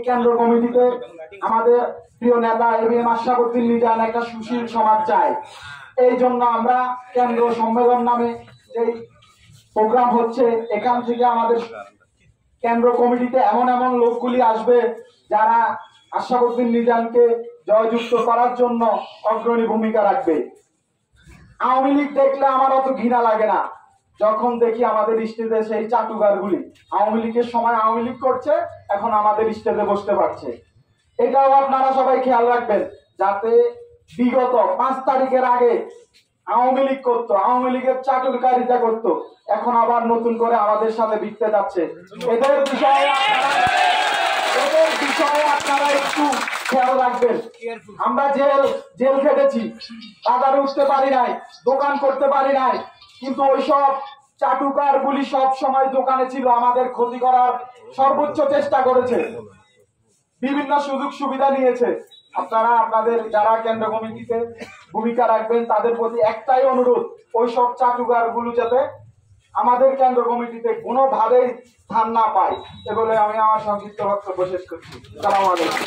কেন্দ্র কমিটিতে আমাদের প্রিয় নেতা এবিএম আশরাফ উদ্দিন মিজান একটা সুশীল সমাজ চায়। এই জন্য আমরা কেন্দ্র সম্মেলন নামে যে প্রোগ্রাম হচ্ছে, এখান থেকে আমাদের কেন্দ্র কমিটিতে এমন এমন লোকগুলি আসবে যারা আশরাফ উদ্দিন মিজানকে জয়যুক্ত করার জন্য অগ্রণী ভূমিকা রাখবে। আওয়ামী লীগ দেখলে আমার অত ঘৃণা লাগে না, যখন দেখি আমাদের স্টেজে সেই চাটুকারগুলি আওয়ামী লীগের সময় আওয়ামী লীগ করছে, এখন আমাদের স্টেজে বসতে পারছে। এটাও আপনারা সবাই খেয়াল রাখবেন, যাতে বিগত 5 তারিখের আগে আওয়ামী লীগ করতো, আওয়ামী লীগের চাটুকারিতা করতো, এখন আবার নতুন করে আমাদের সাথে বিকতে যাচ্ছে। এদের বিষয়ে আপনারা একটু খেয়াল রাখবেন। আমরা জেল খেটেছি, বাজারে উঠতে পারি নাই, দোকান করতে পারি নাই, কিন্তু ওইসব চাটুকার গুলি সব সময় দোকানে ছিল, আমাদের ক্ষতি করার সর্বোচ্চ চেষ্টা করেছে, বিভিন্ন সুযোগ সুবিধা নিয়েছে। আপনারা আপনাদের যারা কেন্দ্র কমিটিতে ভূমিকা রাখবেন তাদের প্রতি একটাই অনুরোধ, ওইসব চাটুকার গুলো যাতে আমাদের কেন্দ্র কমিটিতে কোনোভাবেই স্থান না পায়। এ বলে আমি আমার সংক্ষিপ্ত বক্তব্য শেষ করছি। আসসালামু আলাইকুম।